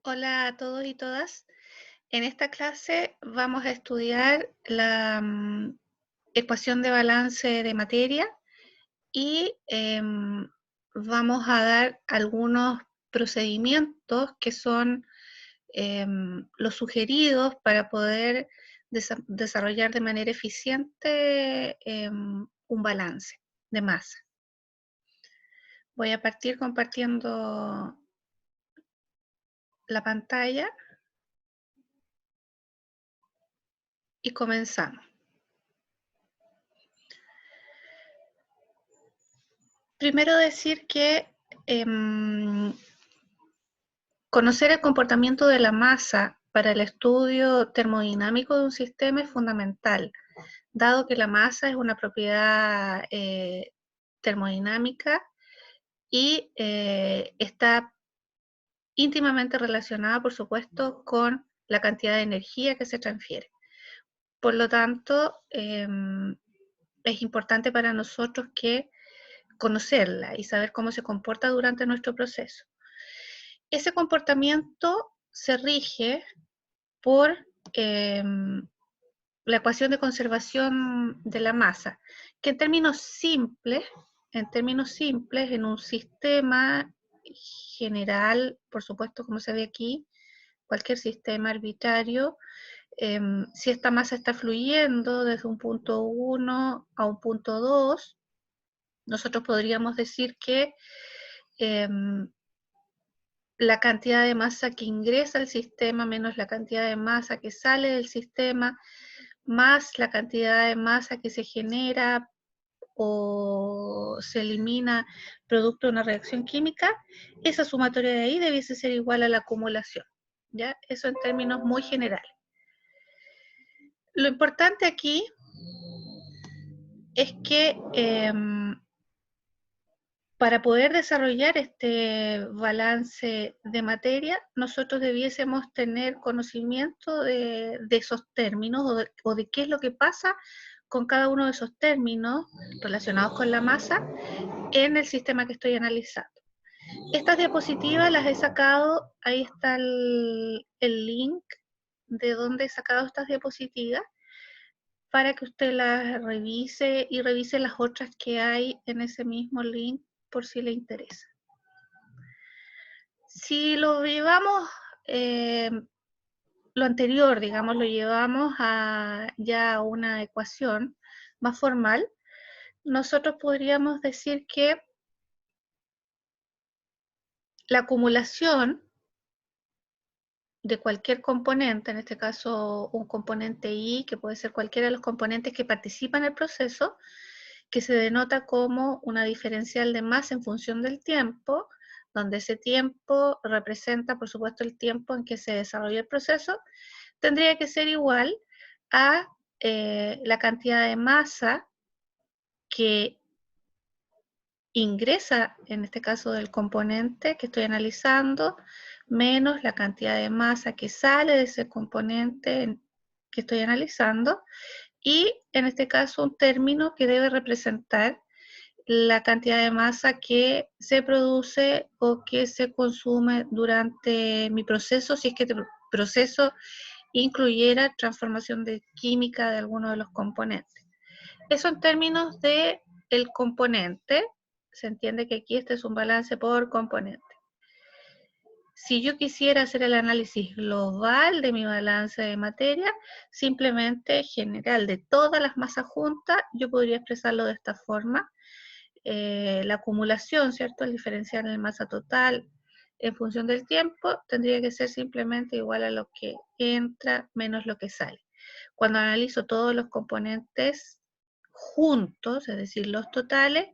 Hola a todos y todas. En esta clase vamos a estudiar la ecuación de balance de materia y vamos a dar algunos procedimientos que son los sugeridos para poder desarrollar de manera eficiente un balance de masa. Voy a partir compartiendo la pantalla y comenzamos. Primero decir que conocer el comportamiento de la masa para el estudio termodinámico de un sistema es fundamental, dado que la masa es una propiedad termodinámica y está íntimamente relacionada, por supuesto, con la cantidad de energía que se transfiere. Por lo tanto, es importante para nosotros que conocerla y saber cómo se comporta durante nuestro proceso. Ese comportamiento se rige por la ecuación de conservación de la masa, que en términos simples, en un sistema general, por supuesto, como se ve aquí, cualquier sistema arbitrario, si esta masa está fluyendo desde un punto 1 a un punto 2, nosotros podríamos decir que la cantidad de masa que ingresa al sistema menos la cantidad de masa que sale del sistema, más la cantidad de masa que se genera o se elimina producto de una reacción química, esa sumatoria de ahí debiese ser igual a la acumulación, ¿ya? Eso en términos muy generales. Lo importante aquí es que para poder desarrollar este balance de materia, nosotros debiésemos tener conocimiento de esos términos o de qué es lo que pasa con cada uno de esos términos relacionados con la masa en el sistema que estoy analizando. Estas diapositivas las he sacado, ahí está el link de donde he sacado estas diapositivas, para que usted las revise y revise las otras que hay en ese mismo link por si le interesa. Si lo llevamos, lo anterior, digamos, lo llevamos a ya una ecuación más formal, nosotros podríamos decir que la acumulación de cualquier componente, en este caso un componente I, que puede ser cualquiera de los componentes que participan en el proceso, que se denota como una diferencial de masa en función del tiempo, donde ese tiempo representa, por supuesto, el tiempo en que se desarrolla el proceso, tendría que ser igual a la cantidad de masa que ingresa, en este caso del componente que estoy analizando, menos la cantidad de masa que sale de ese componente que estoy analizando, y en este caso un término que debe representar la cantidad de masa que se produce o que se consume durante mi proceso, si es que este proceso incluyera transformación de química de alguno de los componentes. Eso en términos de el componente, se entiende que aquí este es un balance por componente. Si yo quisiera hacer el análisis global de mi balance de materia, simplemente general de todas las masas juntas, yo podría expresarlo de esta forma. La acumulación, ¿cierto? El diferencial en masa total en función del tiempo tendría que ser simplemente igual a lo que entra menos lo que sale. Cuando analizo todos los componentes juntos, es decir, los totales,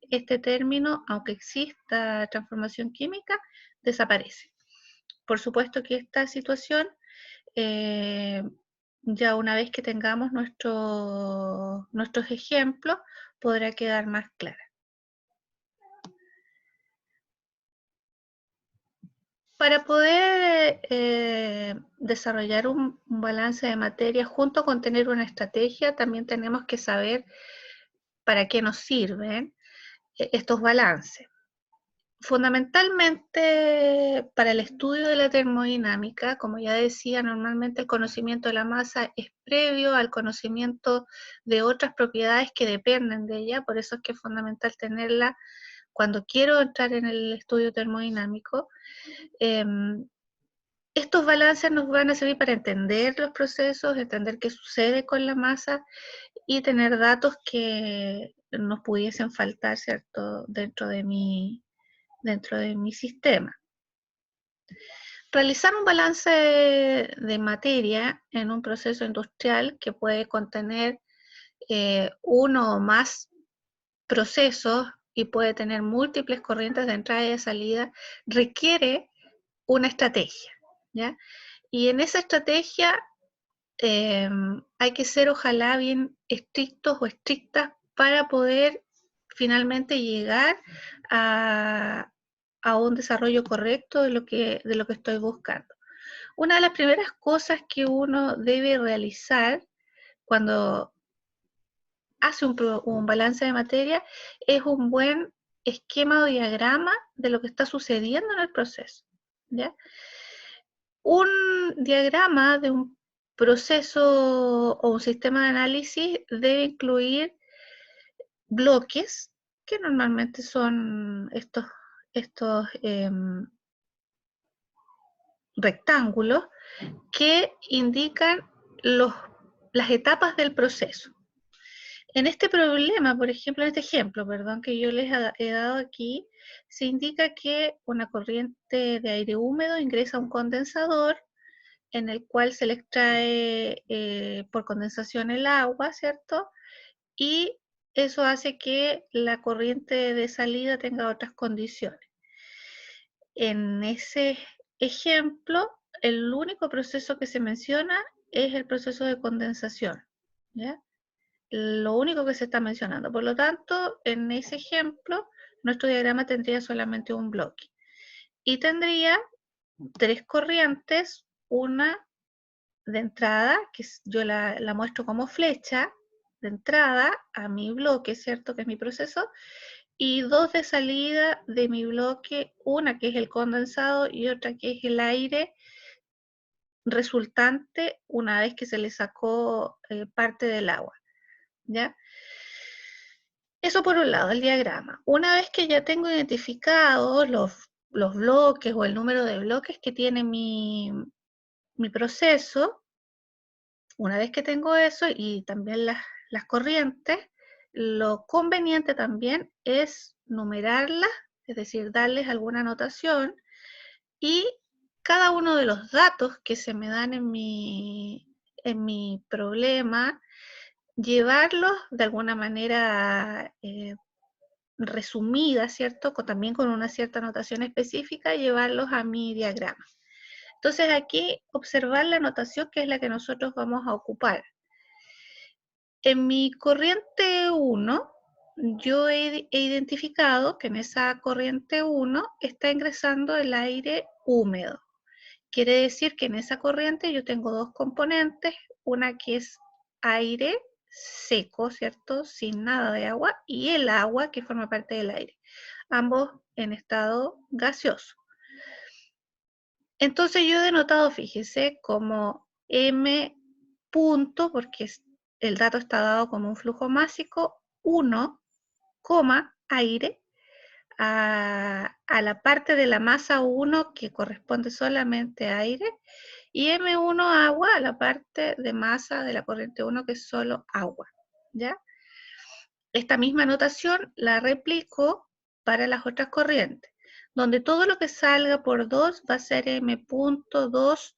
este término, aunque exista transformación química, desaparece. Por supuesto que esta situación, ya una vez que tengamos nuestros ejemplos, podrá quedar más clara. Para poder desarrollar un balance de materia junto con tener una estrategia, también tenemos que saber para qué nos sirven estos balances. Fundamentalmente para el estudio de la termodinámica, como ya decía, normalmente el conocimiento de la masa es previo al conocimiento de otras propiedades que dependen de ella, por eso es que es fundamental tenerla cuando quiero entrar en el estudio termodinámico. Estos balances nos van a servir para entender los procesos, entender qué sucede con la masa y tener datos que nos pudiesen faltar, ¿cierto?, dentro de mi sistema. Realizar un balance de materia en un proceso industrial que puede contener uno o más procesos y puede tener múltiples corrientes de entrada y de salida, requiere una estrategia, ¿ya? Y en esa estrategia hay que ser ojalá bien estrictos o estrictas para poder finalmente llegar a un desarrollo correcto de lo que estoy buscando. Una de las primeras cosas que uno debe realizar cuando hace un balance de materia es un buen esquema o diagrama de lo que está sucediendo en el proceso, ¿ya? Un diagrama de un proceso o un sistema de análisis debe incluir bloques, que normalmente son estos rectángulos, que indican las etapas del proceso. En este problema, por ejemplo, en este ejemplo, perdón, que yo les he dado aquí, se indica que una corriente de aire húmedo ingresa a un condensador en el cual se le extrae por condensación el agua, ¿cierto? Y eso hace que la corriente de salida tenga otras condiciones. En ese ejemplo, el único proceso que se menciona es el proceso de condensación, ¿ya? Lo único que se está mencionando. Por lo tanto, en ese ejemplo, nuestro diagrama tendría solamente un bloque. Y tendría tres corrientes, una de entrada, que yo la muestro como flecha, de entrada a mi bloque, ¿cierto? Que es mi proceso, y dos de salida de mi bloque, una que es el condensado y otra que es el aire resultante una vez que se le sacó parte del agua, ¿ya? Eso por un lado, el diagrama. Una vez que ya tengo identificados los bloques o el número de bloques que tiene mi proceso, una vez que tengo eso y también las corrientes, lo conveniente también es numerarlas, es decir, darles alguna anotación y cada uno de los datos que se me dan en mi problema, llevarlos de alguna manera resumida, ¿cierto? También con una cierta anotación específica, llevarlos a mi diagrama. Entonces aquí observar la anotación que es la que nosotros vamos a ocupar. En mi corriente 1, yo he identificado que en esa corriente 1 está ingresando el aire húmedo. Quiere decir que en esa corriente yo tengo dos componentes, una que es aire seco, ¿cierto? Sin nada de agua, y el agua que forma parte del aire, ambos en estado gaseoso. Entonces yo he denotado, fíjese, como M punto, porque el dato está dado como un flujo másico, 1, aire, a la parte de la masa 1 que corresponde solamente a aire, y M1 agua a la parte de masa de la corriente 1 que es solo agua, ¿ya? Esta misma notación la replico para las otras corrientes, donde todo lo que salga por 2 va a ser M.2.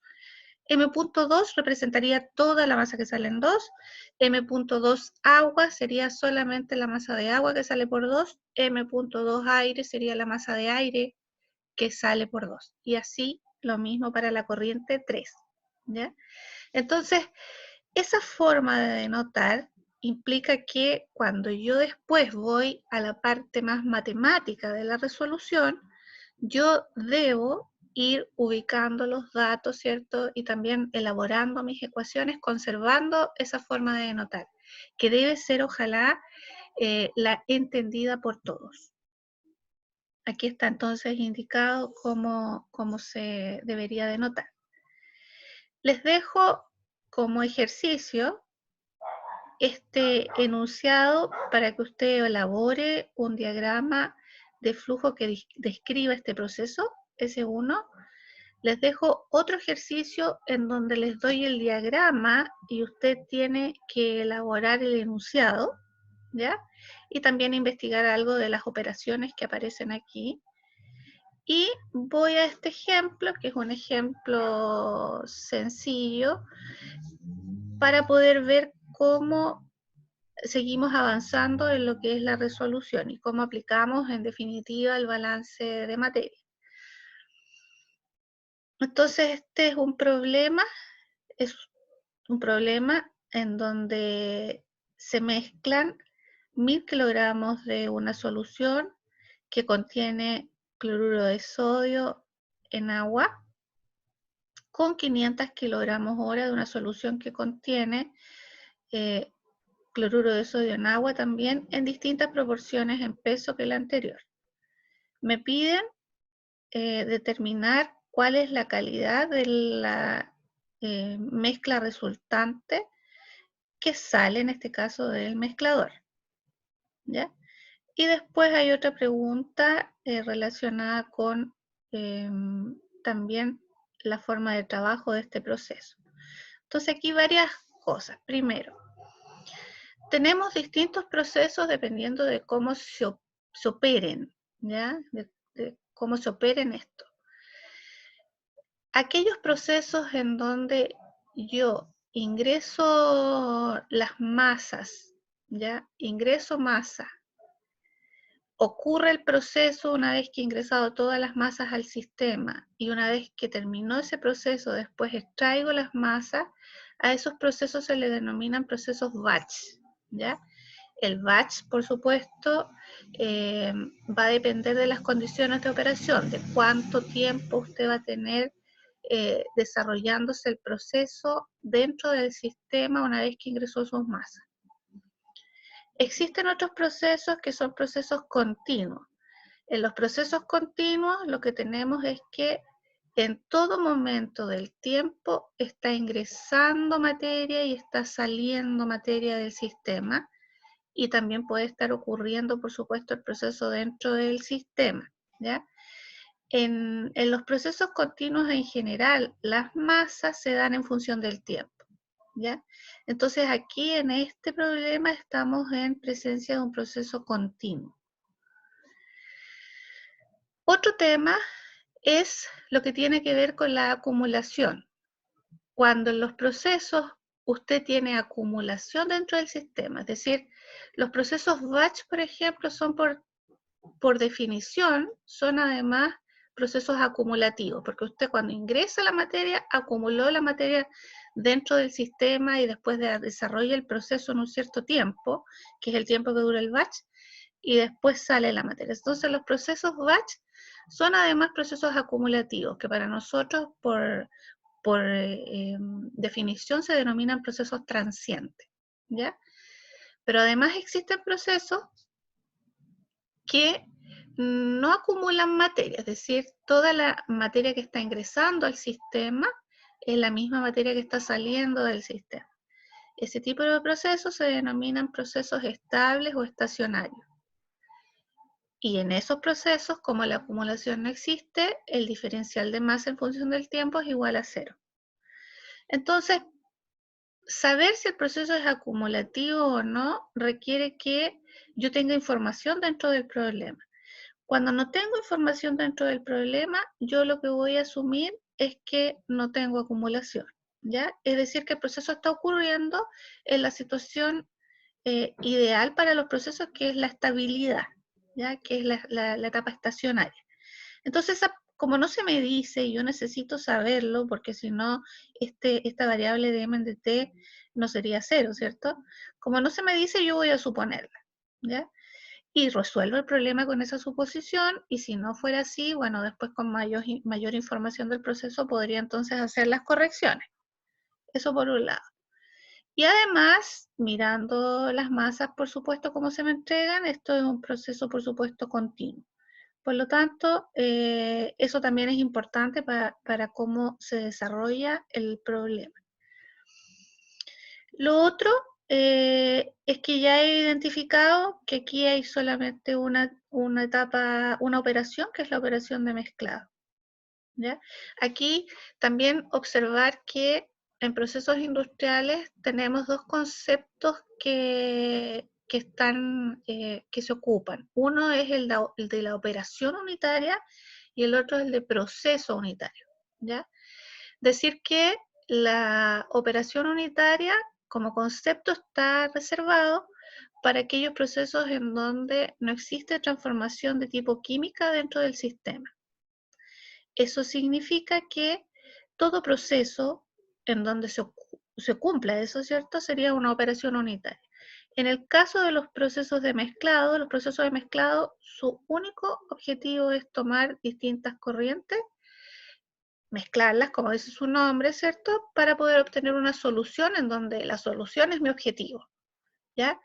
M.2 representaría toda la masa que sale en 2, M.2 agua sería solamente la masa de agua que sale por 2, M.2 aire sería la masa de aire que sale por 2. Y así lo mismo para la corriente 3, ¿ya? Entonces, esa forma de denotar implica que cuando yo después voy a la parte más matemática de la resolución, yo debo ir ubicando los datos, ¿cierto? Y también elaborando mis ecuaciones, conservando esa forma de denotar, que debe ser, ojalá, la entendida por todos. Aquí está entonces indicado cómo se debería denotar. Les dejo como ejercicio este enunciado para que usted elabore un diagrama de flujo que describa este proceso, S1. Les dejo otro ejercicio en donde les doy el diagrama y usted tiene que elaborar el enunciado, ¿ya? Y también investigar algo de las operaciones que aparecen aquí. Y voy a este ejemplo, que es un ejemplo sencillo, para poder ver cómo seguimos avanzando en lo que es la resolución y cómo aplicamos en definitiva el balance de materia. Entonces este es un problema en donde se mezclan 1000 kilogramos de una solución que contiene cloruro de sodio en agua con 500 kilogramos hora de una solución que contiene cloruro de sodio en agua también en distintas proporciones en peso que la anterior. Me piden determinar cuál es la calidad de la mezcla resultante que sale en este caso del mezclador, ¿ya? Y después hay otra pregunta relacionada con también la forma de trabajo de este proceso. Entonces aquí varias cosas. Primero, tenemos distintos procesos dependiendo de cómo se operen, ¿ya? De cómo se operen esto. Aquellos procesos en donde yo ingreso las masas, ¿ya? Ingreso masa. Ocurre el proceso una vez que he ingresado todas las masas al sistema y una vez que terminó ese proceso, después extraigo las masas, a esos procesos se le denominan procesos batch, ¿ya? El batch, por supuesto, va a depender de las condiciones de operación, de cuánto tiempo usted va a tener desarrollándose el proceso dentro del sistema una vez que ingresó sus masas. Existen otros procesos que son procesos continuos. En los procesos continuos lo que tenemos es que en todo momento del tiempo está ingresando materia y está saliendo materia del sistema y también puede estar ocurriendo, por supuesto, el proceso dentro del sistema, ¿ya? En los procesos continuos en general, las masas se dan en función del tiempo, ¿ya? Entonces aquí en este problema estamos en presencia de un proceso continuo. Otro tema es lo que tiene que ver con la acumulación. Cuando en los procesos usted tiene acumulación dentro del sistema, es decir, los procesos batch, por ejemplo, son por definición, son además procesos acumulativos, porque usted cuando ingresa la materia, acumuló la materia dentro del sistema y después desarrolla el proceso en un cierto tiempo, que es el tiempo que dura el batch, y después sale la materia. Entonces los procesos batch son además procesos acumulativos, que para nosotros por definición se denominan procesos transientes, ¿ya? Pero además existen procesos que no acumulan materia, es decir, toda la materia que está ingresando al sistema es la misma materia que está saliendo del sistema. Ese tipo de procesos se denominan procesos estables o estacionarios. Y en esos procesos, como la acumulación no existe, el diferencial de masa en función del tiempo es igual a 0. Entonces, saber si el proceso es acumulativo o no requiere que yo tenga información dentro del problema. Cuando no tengo información dentro del problema, yo lo que voy a asumir es que no tengo acumulación, ¿ya? Es decir, que el proceso está ocurriendo en la situación ideal para los procesos, que es la estabilidad, ¿ya? Que es la etapa estacionaria. Entonces, como no se me dice, yo necesito saberlo, porque si no, esta variable de m de t no sería 0, ¿cierto? Como no se me dice, yo voy a suponerla, ¿ya? Y resuelvo el problema con esa suposición, y si no fuera así, bueno, después con mayor información del proceso podría entonces hacer las correcciones. Eso por un lado. Y además, mirando las masas, por supuesto, cómo se me entregan, esto es un proceso, por supuesto, continuo. Por lo tanto, eso también es importante para cómo se desarrolla el problema. Lo otro es que ya he identificado que aquí hay solamente una etapa, una operación, que es la operación de mezclado. ¿Ya? Aquí también observar que en procesos industriales tenemos dos conceptos que se ocupan. Uno es el de la operación unitaria y el otro es el de proceso unitario. ¿Ya? Decir que la operación unitaria como concepto está reservado para aquellos procesos en donde no existe transformación de tipo química dentro del sistema. Eso significa que todo proceso en donde se cumpla eso, ¿cierto? Sería una operación unitaria. En el caso de los procesos de mezclado, su único objetivo es tomar distintas corrientes, mezclarlas, como dice su nombre, ¿cierto? Para poder obtener una solución en donde la solución es mi objetivo, ¿ya?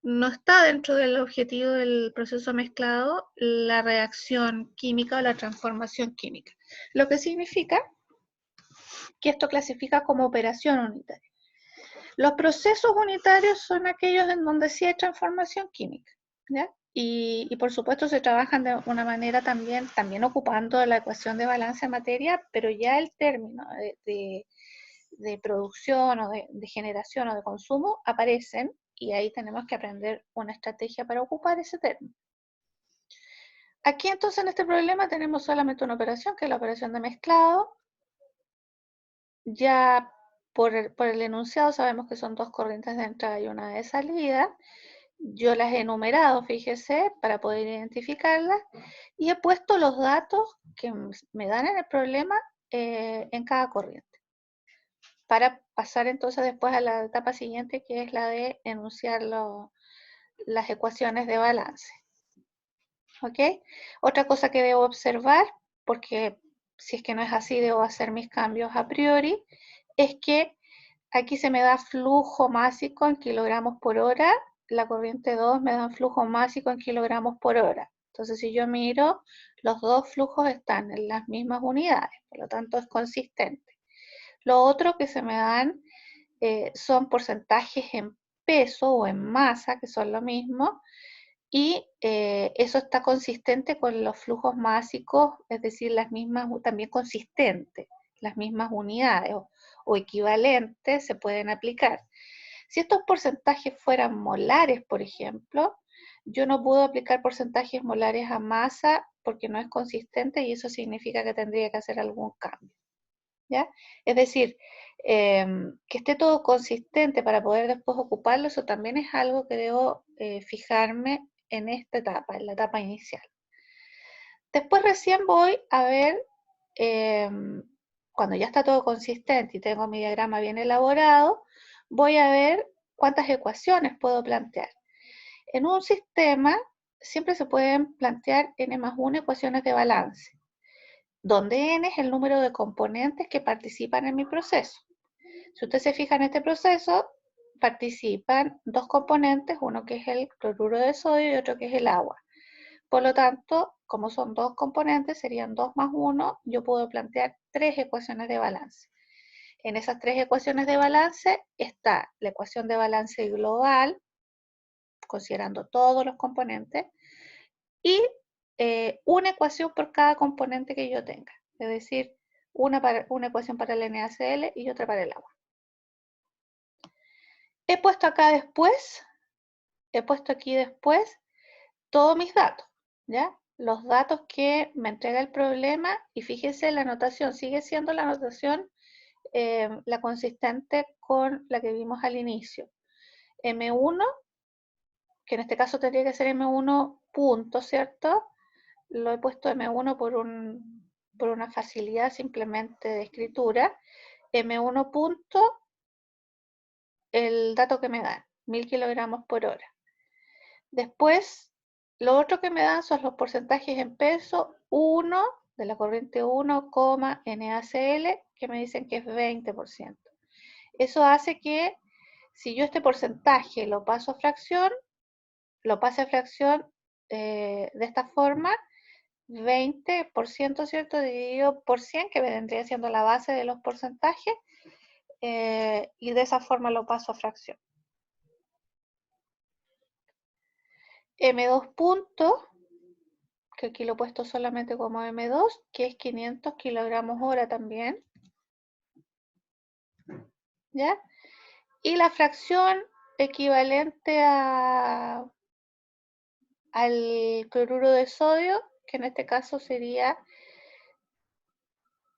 No está dentro del objetivo del proceso mezclado la reacción química o la transformación química, lo que significa que esto clasifica como operación unitaria. Los procesos unitarios son aquellos en donde sí hay transformación química, ¿ya? Y por supuesto se trabajan de una manera también ocupando la ecuación de balance de materia, pero ya el término de producción o de generación o de consumo aparecen y ahí tenemos que aprender una estrategia para ocupar ese término. Aquí entonces en este problema tenemos solamente una operación, que es la operación de mezclado. Ya por el enunciado sabemos que son dos corrientes de entrada y una de salida. Yo las he enumerado, fíjese, para poder identificarlas, y he puesto los datos que me dan en el problema en cada corriente, para pasar entonces después a la etapa siguiente, que es la de enunciar las ecuaciones de balance. ¿Ok? Otra cosa que debo observar, porque si es que no es así, debo hacer mis cambios a priori, es que aquí se me da flujo másico en kilogramos por hora, la corriente 2 me da flujo másico en kilogramos por hora. Entonces, si yo miro, los dos flujos están en las mismas unidades, por lo tanto es consistente. Lo otro que se me dan son porcentajes en peso o en masa, que son lo mismo, y eso está consistente con los flujos másicos, es decir, las mismas, también consistentes, las mismas unidades o equivalentes se pueden aplicar. Si estos porcentajes fueran molares, por ejemplo, yo no puedo aplicar porcentajes molares a masa porque no es consistente y eso significa que tendría que hacer algún cambio. ¿Ya? Es decir, que esté todo consistente para poder después ocuparlo, eso también es algo que debo fijarme en esta etapa, en la etapa inicial. Después recién voy a ver, cuando ya está todo consistente y tengo mi diagrama bien elaborado, voy a ver cuántas ecuaciones puedo plantear. En un sistema siempre se pueden plantear n+1 ecuaciones de balance, donde n es el número de componentes que participan en mi proceso. Si usted se fija en este proceso, participan dos componentes, uno que es el cloruro de sodio y otro que es el agua. Por lo tanto, como son dos componentes, serían 2 más 1, yo puedo plantear 3 ecuaciones de balance. En esas 3 ecuaciones de balance está la ecuación de balance global, considerando todos los componentes, y una ecuación por cada componente que yo tenga. Es decir, una ecuación para el NaCl y otra para el agua. He puesto aquí después todos mis datos, ¿ya? Los datos que me entrega el problema, y fíjense, la anotación sigue siendo la anotación, la consistente con la que vimos al inicio. M1, que en este caso tendría que ser M1 punto, ¿cierto? Lo he puesto M1 por una facilidad simplemente de escritura. M1 punto, el dato que me dan, 1000 kilogramos por hora. Después, lo otro que me dan son los porcentajes en peso, 1 de la corriente 1, NaCl, que me dicen que es 20%. Eso hace que si yo este porcentaje lo pase a fracción de esta forma, 20%, ¿cierto? Dividido por 100, que vendría siendo la base de los porcentajes, y de esa forma lo paso a fracción. M2 puntos, que aquí lo he puesto solamente como M2, que es 500 kilogramos hora también, ¿ya? Y la fracción equivalente al cloruro de sodio, que en este caso sería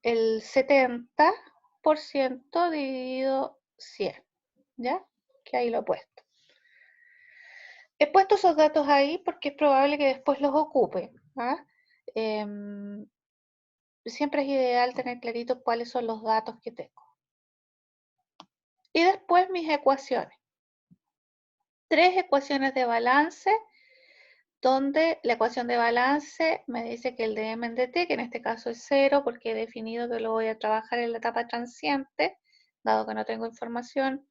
el 70% dividido 100, ¿ya? Que ahí lo he puesto. He puesto esos datos ahí porque es probable que después los ocupe, ¿ah? Siempre es ideal tener clarito cuáles son los datos que tengo. Y después mis ecuaciones. 3 ecuaciones de balance, donde la ecuación de balance me dice que el dm en dt, que en este caso es 0, porque he definido que lo voy a trabajar en la etapa transiente, dado que no tengo información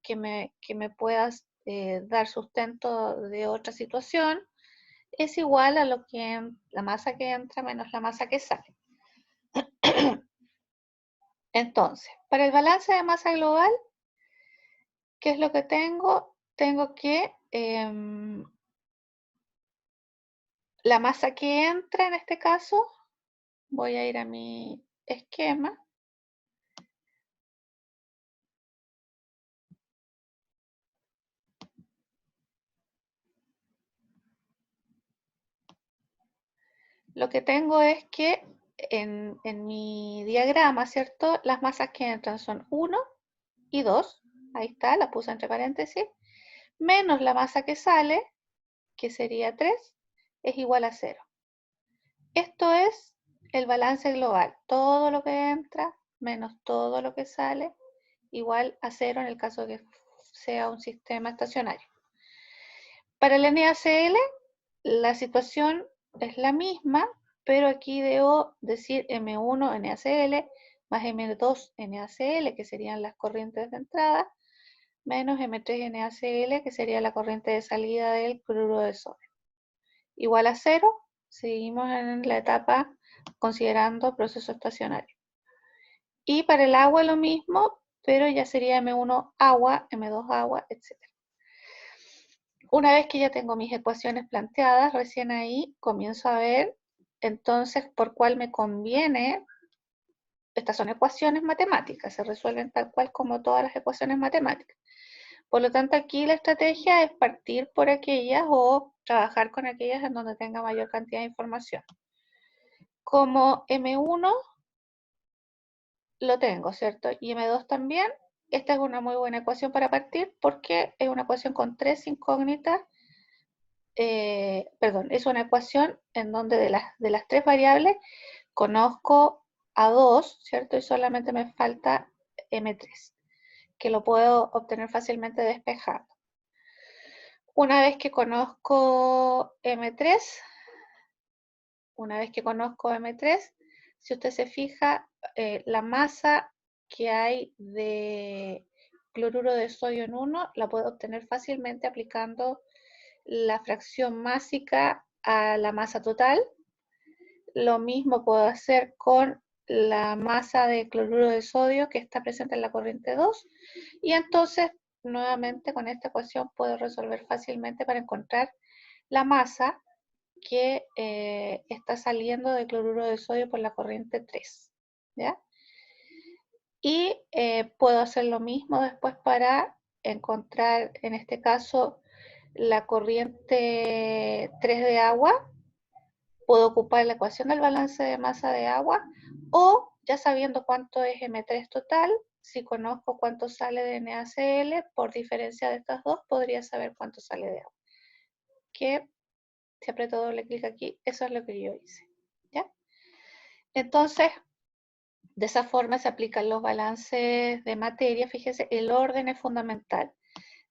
que me pueda dar sustento de otra situación, es igual a lo que la masa que entra menos la masa que sale. Entonces, para el balance de masa global, ¿qué es lo que tengo? Tengo que la masa que entra en este caso, voy a ir a mi esquema. Lo que tengo es que en mi diagrama, ¿cierto? Las masas que entran son 1 y 2. Ahí está, la puse entre paréntesis. Menos la masa que sale, que sería 3, es igual a 0. Esto es el balance global. Todo lo que entra menos todo lo que sale, igual a 0 en el caso de que sea un sistema estacionario. Para el NaCl, la situación es la misma, pero aquí debo decir M1 NaCl más M2 NaCl, que serían las corrientes de entrada, menos M3 NaCl, que sería la corriente de salida del cloruro de sodio. Igual a 0, seguimos en la etapa considerando proceso estacionario. Y para el agua lo mismo, pero ya sería M1 agua, M2 agua, etc. Una vez que ya tengo mis ecuaciones planteadas, recién ahí comienzo a ver entonces por cuál me conviene. Estas son ecuaciones matemáticas, se resuelven tal cual como todas las ecuaciones matemáticas. Por lo tanto, aquí la estrategia es partir por aquellas o trabajar con aquellas en donde tenga mayor cantidad de información. Como M1 lo tengo, ¿cierto? Y M2 también. Esta es una muy buena ecuación para partir porque es una ecuación con 3 incógnitas. Es una ecuación en donde de las 3 variables conozco a 2, ¿cierto? Y solamente me falta M3, que lo puedo obtener fácilmente despejando. Una vez que conozco M3, si usted se fija, la masa que hay de cloruro de sodio en 1 la puedo obtener fácilmente aplicando la fracción másica a la masa total. Lo mismo puedo hacer con la masa de cloruro de sodio que está presente en la corriente 2. Y entonces, nuevamente con esta ecuación puedo resolver fácilmente para encontrar la masa que está saliendo de cloruro de sodio por la corriente 3. ¿Ya? Y puedo hacer lo mismo después para encontrar, en este caso, la corriente 3 de agua. Puedo ocupar la ecuación del balance de masa de agua, o ya sabiendo cuánto es M3 total, si conozco cuánto sale de NaCl, por diferencia de estas dos, podría saber cuánto sale de agua. Que si aprieto doble clic aquí, eso es lo que yo hice. ¿Ya? Entonces, de esa forma se aplican los balances de materia. Fíjese, el orden es fundamental.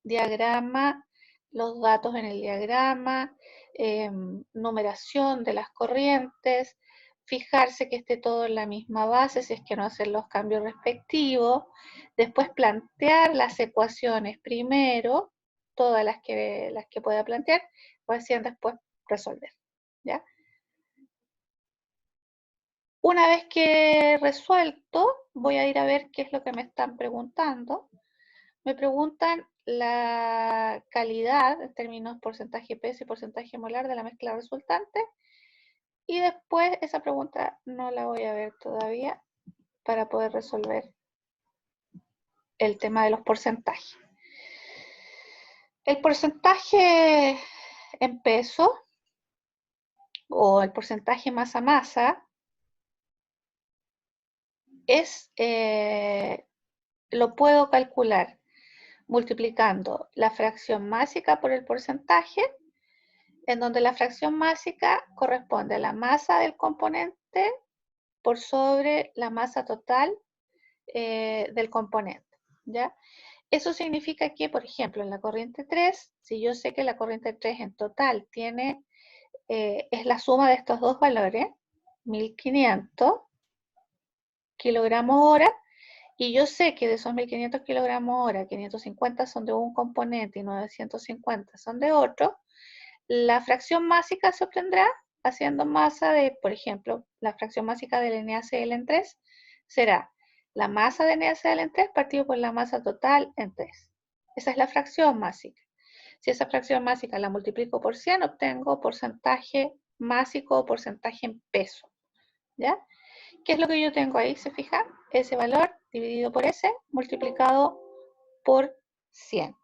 Diagrama, los datos en el diagrama, numeración de las corrientes, fijarse que esté todo en la misma base, si es que no hacer los cambios respectivos, después plantear las ecuaciones primero, todas las que pueda plantear, recién después resolver, ¿ya? Una vez que he resuelto, voy a ir a ver qué es lo que me están preguntando. Me preguntan la calidad en términos porcentaje peso y porcentaje molar de la mezcla resultante. Y después esa pregunta no la voy a ver todavía para poder resolver el tema de los porcentajes. El porcentaje en peso o el porcentaje masa-masa lo puedo calcular multiplicando la fracción másica por el porcentaje, en donde la fracción másica corresponde a la masa del componente por sobre la masa total del componente, ¿ya? Eso significa que, por ejemplo, en la corriente 3, si yo sé que la corriente 3 en total es la suma de estos dos valores, 1500 kilogramos hora, y yo sé que de esos 1500 kilogramos hora, 550 son de un componente y 950 son de otro, la fracción másica se obtendrá haciendo masa de, por ejemplo, la fracción másica del NaCl en 3 será la masa de NaCl en 3 partido por la masa total en 3. Esa es la fracción másica. Si esa fracción másica la multiplico por 100, obtengo porcentaje másico o porcentaje en peso, ¿ya? ¿Qué es lo que yo tengo ahí? ¿Se fijan? Ese valor dividido por ese multiplicado por 100.